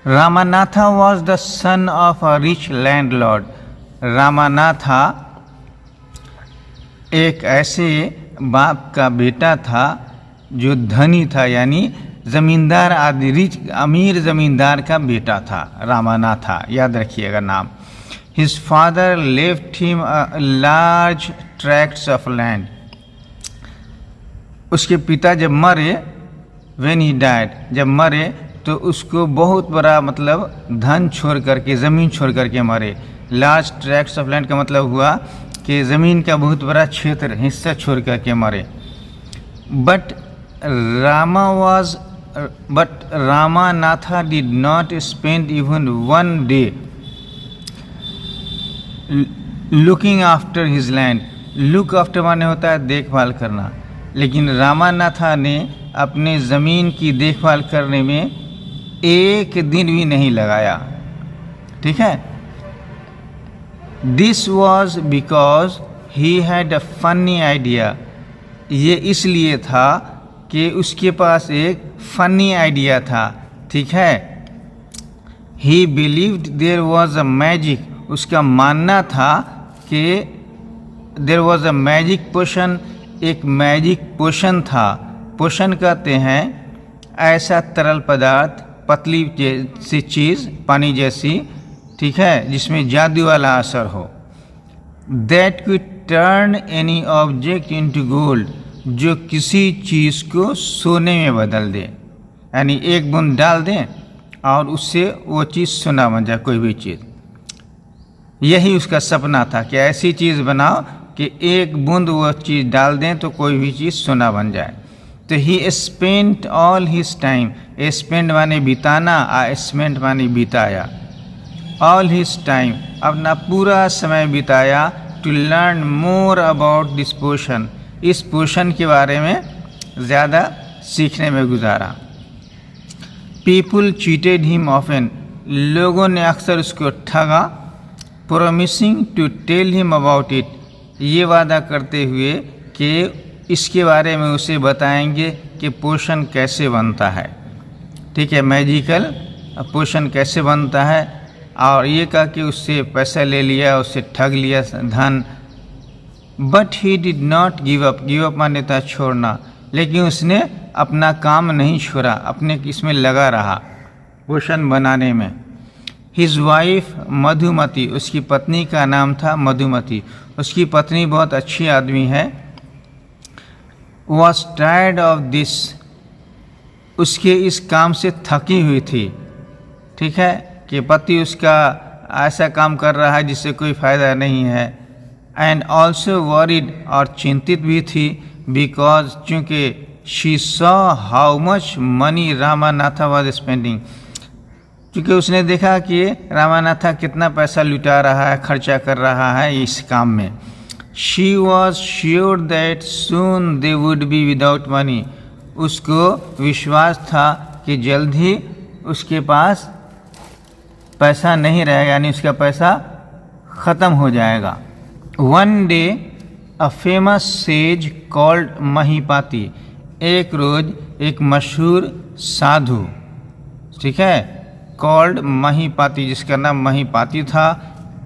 Ramanatha was the son of a rich landlord. Ramanatha एक ऐसे बाप का बेटा था जो धनी था, यानी जमींदार आदि, रिच अमीर जमींदार का बेटा था रामानाथा, याद रखिएगा नाम। His father left him a large tracts of land. उसके पिता जब मरे, when he died, जब मरे तो उसको बहुत बड़ा मतलब धन छोड़ करके, ज़मीन छोड़ करके मरे। लार्ज ट्रैक्ट्स ऑफ लैंड का मतलब हुआ कि ज़मीन का बहुत बड़ा क्षेत्र, हिस्सा छोड़ करके मरे। But Ramanatha did not spend even one day looking after his land. Look after माने होता है देखभाल करना, लेकिन रामानाथा ने अपने ज़मीन की देखभाल करने में एक दिन भी नहीं लगाया। ठीक है। This was because he had a funny idea. ये इसलिए था कि उसके पास एक फनी आइडिया था। ठीक है। He believed there was a magic. उसका मानना था कि there was a magic potion, एक मैजिक पोशन था। पोशन कहते हैं ऐसा तरल पदार्थ, पतली जैसी चीज़, पानी जैसी, ठीक है, जिसमें जादू वाला असर हो। That could turn any object into gold, जो किसी चीज़ को सोने में बदल दे, यानी एक बूंद डाल दें और उससे वो चीज़ सोना बन जाए, कोई भी चीज़। यही उसका सपना था कि ऐसी चीज़ बनाओ कि एक बूंद वो चीज़ डाल दें तो कोई भी चीज़ सोना बन जाए। तो ही spent all his time, spend माने बिताना, स्पेंट माने बिताया, ऑल हिज टाइम अपना पूरा समय बिताया, to learn more about this potion, इस पोशन के बारे में ज़्यादा सीखने में गुजारा। पीपुल चीटेड हिम ऑफन, लोगों ने अक्सर उसको ठगा। Promising to tell him about it, ये वादा करते हुए कि इसके बारे में उसे बताएंगे कि पोशन कैसे बनता है। ठीक है, मैजिकल पोशन कैसे बनता है। और ये कहा कि उससे पैसा ले लिया, उससे ठग लिया धन। But he did not give up, give up माने था छोड़ना, लेकिन उसने अपना काम नहीं छोड़ा, अपने इसमें लगा रहा पोशन बनाने में। हिज वाइफ मधुमती, उसकी पत्नी का नाम था मधुमती। उसकी पत्नी बहुत अच्छी आदमी है। वॉज टायर्ड ऑफ दिस, उसके इस काम से थकी हुई थी। ठीक है, कि पति उसका ऐसा काम कर रहा है जिससे कोई फ़ायदा नहीं है। एंड ऑल्सो वरीड, और चिंतित भी थी, बिकॉज चूँकि she saw how much money Ramanatha was spending, क्योंकि उसने देखा कि रामानाथा कितना पैसा लुटा रहा है, खर्चा कर रहा है इस काम में। She was sure that soon they would be without money, उसको विश्वास था कि जल्द ही उसके पास पैसा नहीं रहेगा, यानी उसका पैसा ख़त्म हो जाएगा। One day a famous sage called Mahipati, एक रोज़ एक मशहूर साधु, ठीक है, कॉल्ड महिपाती, जिसका नाम महिपाती था,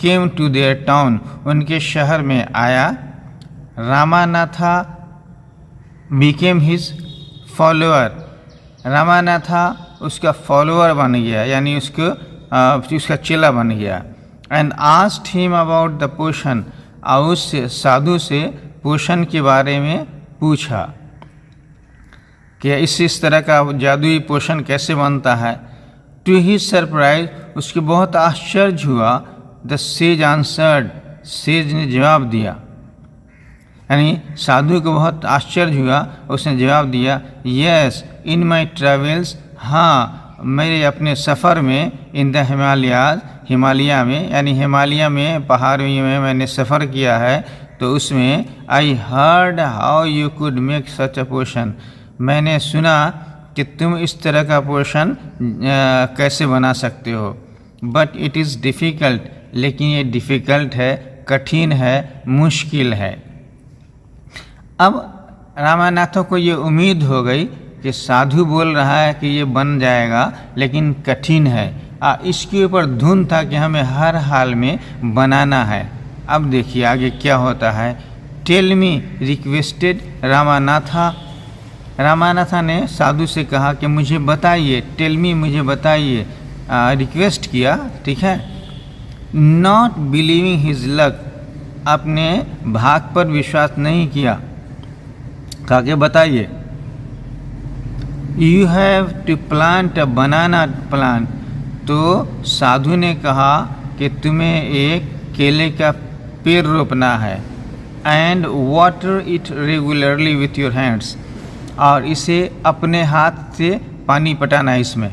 केम टू देयर टाउन, उनके शहर में आया। Ramanatha became his follower, Ramanatha उसका फॉलोअर बन गया, यानी उसका चेला बन गया। And asked him about the potion, और उस साधु से पोशन के बारे में पूछा कि इस तरह का जादुई पोशन कैसे बनता है। टू हिज सरप्राइज, उसको बहुत आश्चर्य हुआ। द सेज आंसर्ड, सेज ने जवाब दिया, यानी साधु को बहुत आश्चर्य हुआ, उसने जवाब दिया, यस इन माई ट्रेवल्स, हाँ मेरे अपने सफ़र में, इन द हिमालयाज, हिमालय में, यानी हिमालय में पहाड़ों में मैंने सफ़र किया है, तो उसमें I heard how you could make such a potion, मैंने सुना कि तुम इस तरह का पोशन कैसे बना सकते हो। बट इट इज़ डिफ़िकल्ट, लेकिन ये डिफ़िकल्ट है, कठिन है, मुश्किल है। अब रामानाथों को ये उम्मीद हो गई कि साधु बोल रहा है कि ये बन जाएगा लेकिन कठिन है। इसके ऊपर धुन था कि हमें हर हाल में बनाना है। अब देखिए आगे क्या होता है। Tell me requested Ramanatha. Ramanatha ने साधु से कहा कि मुझे बताइए, टेल मी मुझे बताइए, रिक्वेस्ट किया, ठीक है। नॉट बिलीविंग हिज लक, अपने भाग पर विश्वास नहीं किया, कहा कि बताइए। You have to plant a banana plant, तो साधु ने कहा कि तुम्हें एक केले का पेड़ रोपना है। And water it regularly with your hands, और इसे अपने हाथ से पानी पटाना है इसमें।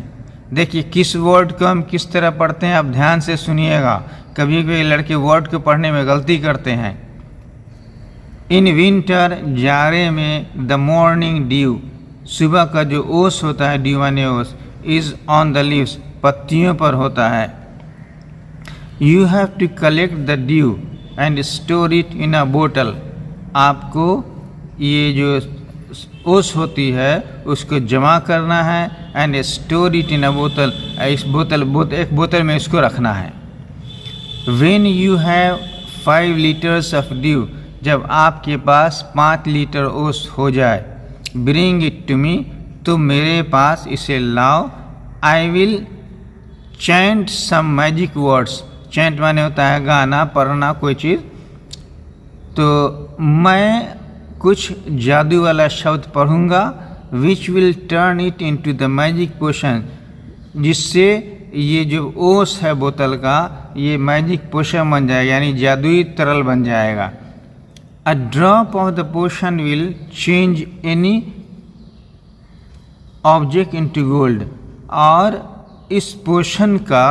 देखिए किस वर्ड को हम किस तरह पढ़ते हैं, आप ध्यान से सुनिएगा। कभी कभी लड़के वर्ड को पढ़ने में गलती करते हैं। इन विंटर, जाड़े में, द मॉर्निंग ड्यू, सुबह का जो ओस होता है, ड्यू माने ओस, इज ऑन द लीव्स, पत्तियों पर होता है। You have to collect the dew and store it in a बोतल, आपको ये जो ओस होती है उसको जमा करना है। And store it in a बोतल, इस एक बोतल में इसको रखना है। When you have 5 litres of due, जब आपके पास 5 लीटर ओस हो जाए, ब्रिंग इट टू मी, तो मेरे पास इसे लाओ। I will chant some magic words, chant माने होता है गाना, पढ़ना कोई चीज़, तो मैं कुछ जादू वाला शब्द पढ़ूंगा। Which will turn it into the magic potion, जिससे ये जो ओस है बोतल का, ये मैजिक पोशन बन जाएगा, यानी जादुई तरल बन जाएगा। A drop of the potion will change any object into gold, और इस पोशन का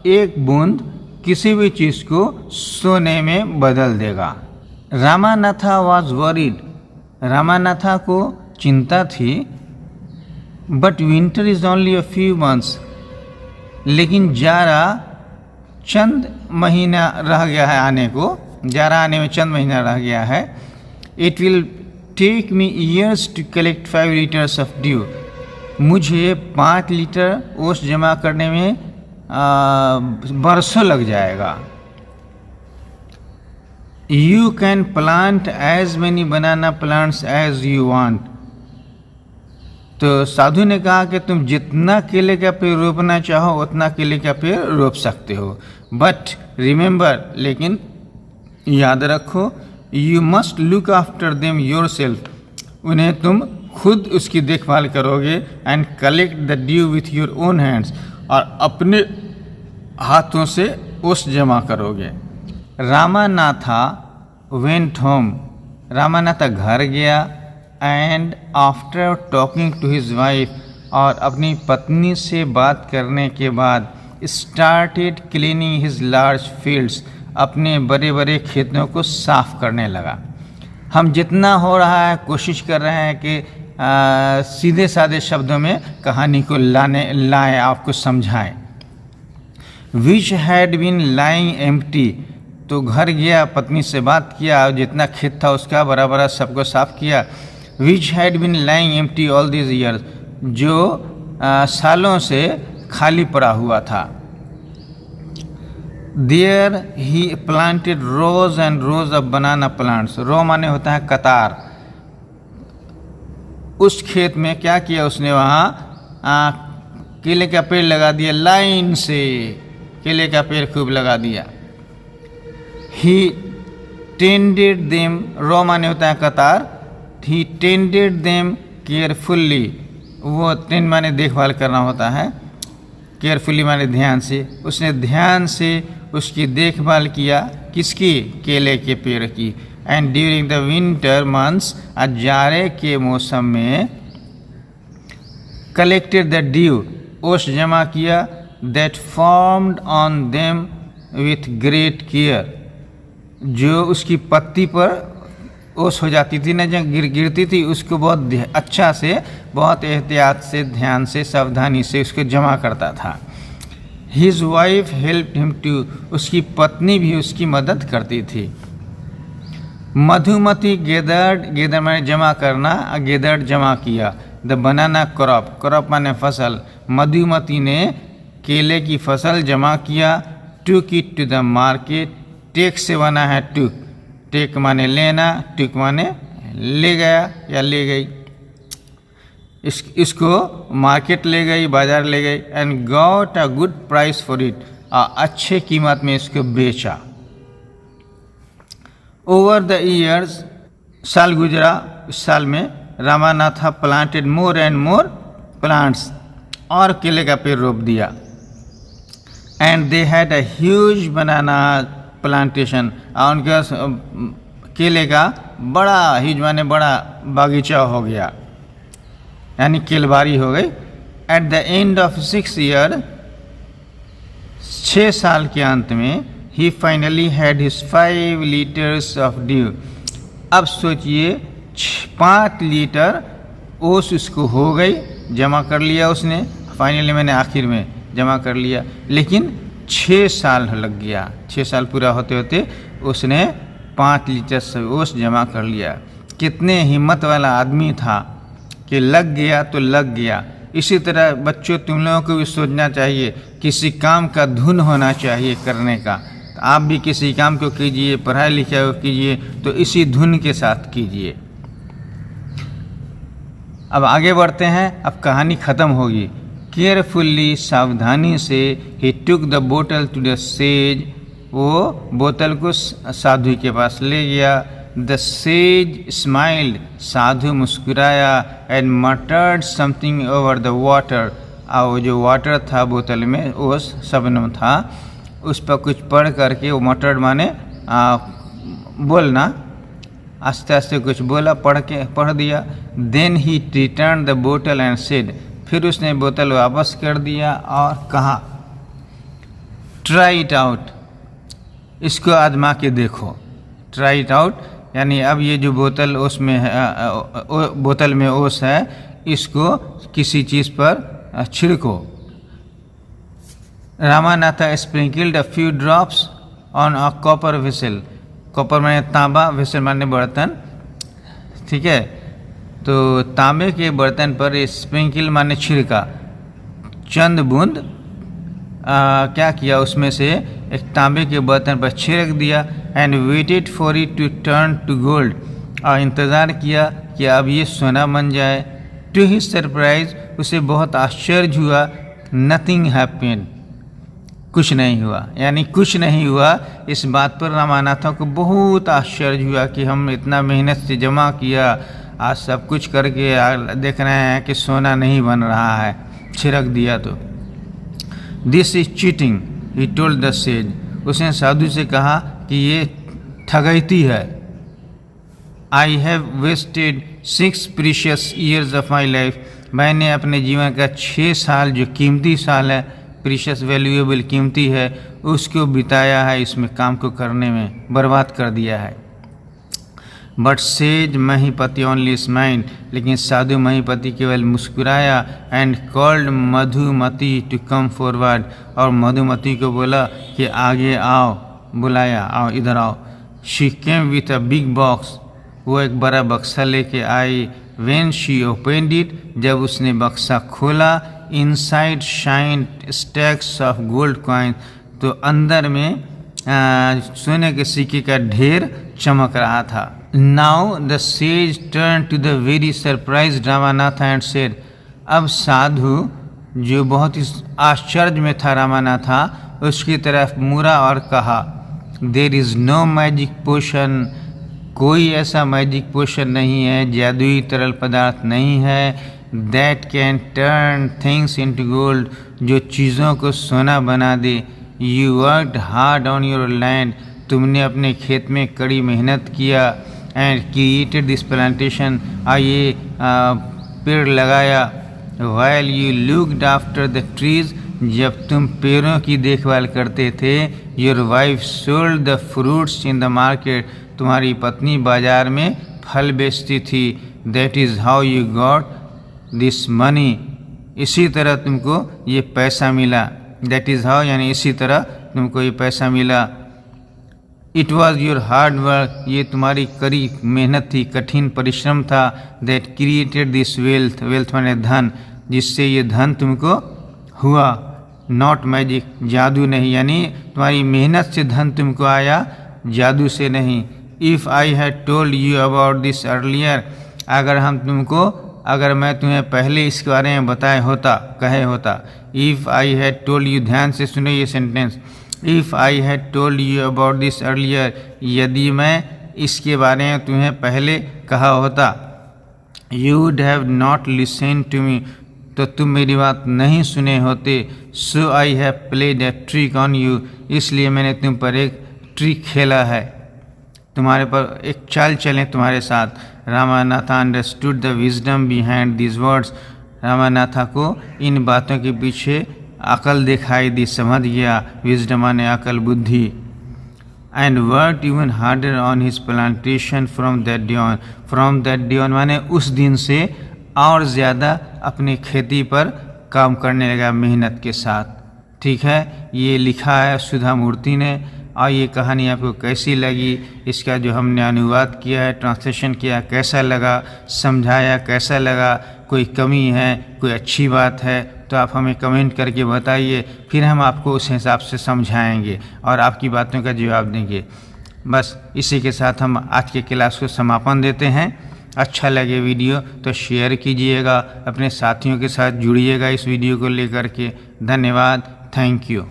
एक बूंद किसी भी चीज़ को सोने में बदल देगा। रामानाथा वॉज वरीड, रामानाथा को चिंता थी। But winter is only a few months, लेकिन जाड़ा चंद महीना रह गया है आने को, जाड़ा आने में चंद महीना रह गया है। It will take me years to collect 5 litres of dew, मुझे 5 लीटर ओस जमा करने में बरसों लग जाएगा। You can plant as many banana plants as you want, तो साधु ने कहा कि तुम जितना केले का पेड़ रोपना चाहो उतना केले का पेड़ रोप सकते हो। बट रिमेंबर, लेकिन याद रखो, you must look after them your self, उन्हें तुम खुद उसकी देखभाल करोगे। And collect the due with your own hands, और अपने हाथों से ओस जमा करोगे। रामानाथा वेंट होम, रामानाथा घर गया। And after talking to his wife, और अपनी पत्नी से बात करने के बाद started cleaning his large fields, अपने बड़े बड़े खेतों को साफ करने लगा। हम जितना हो रहा है कोशिश कर रहे हैं कि सीधे साधे शब्दों में कहानी को लाएं, आपको समझाएं। Which had been lying empty, तो घर गया, पत्नी से बात किया, जितना खेत था उसका बड़ा बड़ा सबको साफ किया। Which had been lying empty all this years, जो सालों से खाली पड़ा हुआ था। There he planted rows and rows of banana plants, row माने होता है कतार। उस खेत में क्या किया उसने, वहाँ केले का पेड़ लगा दिया, लाइन से केले का पेड़ खूब लगा दिया। ही टेंडेड देम, रो माने होता है कतार, ही टेंडेड देम केयरफुल्ली, वो टेंड माने देखभाल करना होता है, केयरफुली माने ध्यान से, उसने ध्यान से उसकी देखभाल किया, किसकी, केले के पेड़ की। And during the winter months, जाड़े के मौसम में, कलेक्टेड द ड्यू, ओस जमा किया, that formed on them with great care, जो उसकी पत्ती पर ओस हो जाती थी ना, जब गिरती थी उसको बहुत अच्छा से, बहुत एहतियात से, ध्यान से, सावधानी से उसको जमा करता था। His wife help him to, उसकी पत्नी भी उसकी मदद करती थी। मधुमती गेदर्ड, गेदर माने जमा करना, गेदर्ड जमा किया, द बनाना क्रॉप, क्रॉप माने फसल, मधुमती ने केले की फसल जमा किया। Took it to the market, take से बना है टुक, टेक माने लेना, टुक माने ले गया या ले गई। इसको मार्केट ले गई, बाजार ले गई। And got a good price for it, अच्छे कीमत में इसको बेचा। ओवर द ईयर्स, साल गुजरा, इस साल में Ramanatha planted more and more plants, और केले का पेड़ रोप दिया। And they had a huge banana plantation, और उनका केले का बड़ा, ह्यूज माने बड़ा बागीचा हो गया, यानी केलबारी हो गई। At the end of 6 year, 6 साल के अंत में, he finally had his 5 litres of dew. अब सोचिए 5 लीटर ओस उसको हो गई, जमा कर लिया उसने, फाइनली मैंने आखिर में जमा कर लिया, लेकिन 6 साल लग गया। 6 साल पूरा होते होते उसने 5 लीटर से ओस जमा कर लिया। कितने हिम्मत वाला आदमी था कि लग गया तो लग गया। इसी तरह बच्चों, तुम लोगों को भी सोचना चाहिए, किसी काम का धुन होना चाहिए करने का। तो आप भी किसी काम को कीजिए, पढ़ाई लिखाई को कीजिए, तो इसी धुन के साथ कीजिए। अब आगे बढ़ते हैं, अब कहानी ख़त्म होगी। केयरफुल्ली, सावधानी से, ही टुक द बोतल टू द सेज, वो बोतल को साधु के पास ले गया। द सेज स्माइल्ड, साधु मुस्कुराया। And मटर्ड something over the water, और वो जो वाटर था बोतल में, वो शबनम था, उस पर कुछ पढ़ करके, वो मटर्ड माने बोलना, आस्ते आस्ते कुछ बोला, पढ़ दिया। देन ही रिटर्न द बोतल एंड सेड, फिर उसने बोतल वापस कर दिया और कहा, ट्राई इट आउट, इसको आजमा के देखो। ट्राई इट आउट यानी अब ये जो बोतल उसमें है, बोतल में ओस है, इसको किसी चीज़ पर छिड़को। Ramanatha sprinkled a few drops on a copper vessel, copper माने तांबा, वेसल माने बर्तन, ठीक है। तो तांबे के बर्तन पर स्प्रिंकल माने छिड़का, चंद बूंद क्या किया, उसमें से एक तांबे के बर्तन पर छिड़क दिया। And waited for it to turn to gold, और इंतज़ार किया कि अब ये सोना बन जाए। टू हिज सरप्राइज, उसे बहुत आश्चर्य हुआ। नथिंग हैपेंड, कुछ नहीं हुआ, यानी कुछ नहीं हुआ। इस बात पर रामानाथा को बहुत आश्चर्य हुआ कि हम इतना मेहनत से जमा किया, आज सब कुछ करके देख रहे हैं कि सोना नहीं बन रहा है, छिड़क दिया तो। This is cheating, he told the sage, उसने साधु से कहा कि ये ठगैती है। I have wasted 6 precious years of my life, मैंने अपने जीवन का 6 साल, जो कीमती साल है, प्रीशियस वैल्यूएबल कीमती है, उसको बिताया है इसमें काम को करने में, बर्बाद कर दिया है। But sage Mahipati only smiled, लेकिन साधु महीपति केवल मुस्कुराया। And called Madhumati to come forward, और मधुमती को बोला कि आगे आओ, बुलाया, आओ इधर आओ। She came with a big box, वो एक बड़ा बक्सा लेके आई। व्हेन शी ओपनड इट, जब उसने बक्सा खोला, inside shine stacks of gold coin, तो अंदर में सोने के सिक्के का ढेर चमक रहा था। Now the sage turn to the very surprise Ramanatha and said, अब साधु जो बहुत ही आश्चर्य में था रामानाथा, उसकी तरफ मुड़ा और कहा, there is no magic potion, कोई ऐसा मैजिक पोशन नहीं है, जादुई तरल पदार्थ नहीं है, that can turn things into gold, जो चीज़ों को सोना बना दे। You worked hard on your land, तुमने अपने खेत में कड़ी मेहनत किया। एंड क्रिएटेड दिस प्लांटेशन, ये पेड़ लगाया। While you looked after the trees, जब तुम पेड़ों की देखभाल करते थे। Your wife sold the fruits in the market, तुम्हारी पत्नी बाजार में फल बेचती थी। That is how you got this money, इसी तरह तुमको ये पैसा मिला। दैट इज़ हाउ यानी इसी तरह तुमको ये पैसा मिला। It was your hard work, ये तुम्हारी कड़ी मेहनत थी, कठिन परिश्रम था। That created this wealth, wealth माने धन, जिससे ये धन तुमको हुआ। नॉट मैजिक, जादू नहीं, यानी तुम्हारी मेहनत से धन तुमको आया, जादू से नहीं। If I had told you about this earlier, अगर मैं तुम्हें पहले इसके बारे में कहे होता। If I had told you, ध्यान से सुनो ये sentence, if I had told you about this earlier, यदि मैं इसके बारे में तुम्हें पहले कहा होता। You would have not listen to me, तो तुम मेरी बात नहीं सुने होते। So I have played a trick on you, इसलिए मैंने तुम पर एक ट्रिक खेला है, तुम्हारे पर एक चाल चले तुम्हारे साथ। Ramanatha understood the wisdom behind this words, Ramanatha को इन बातों के पीछे अकल दिखाई दी, समझ गया। विजडम माने अकल, बुद्धि। And worked even harder on his plantation from that day on, माने उस दिन से और ज़्यादा अपनी खेती पर काम करने लगा मेहनत के साथ। ठीक है, ये लिखा है सुधा मूर्ति ने। और ये कहानी आपको कैसी लगी, इसका जो हमने अनुवाद किया है, ट्रांसलेशन किया, कैसा लगा, समझाया कैसा लगा, कोई कमी है, कोई अच्छी बात है, तो आप हमें कमेंट करके बताइए, फिर हम आपको उस हिसाब से समझाएंगे और आपकी बातों का जवाब देंगे। बस इसी के साथ हम आज के क्लास को समापन देते हैं। अच्छा लगे वीडियो तो शेयर कीजिएगा, अपने साथियों के साथ जुड़िएगा इस वीडियो को लेकर के। धन्यवाद, थैंक यू।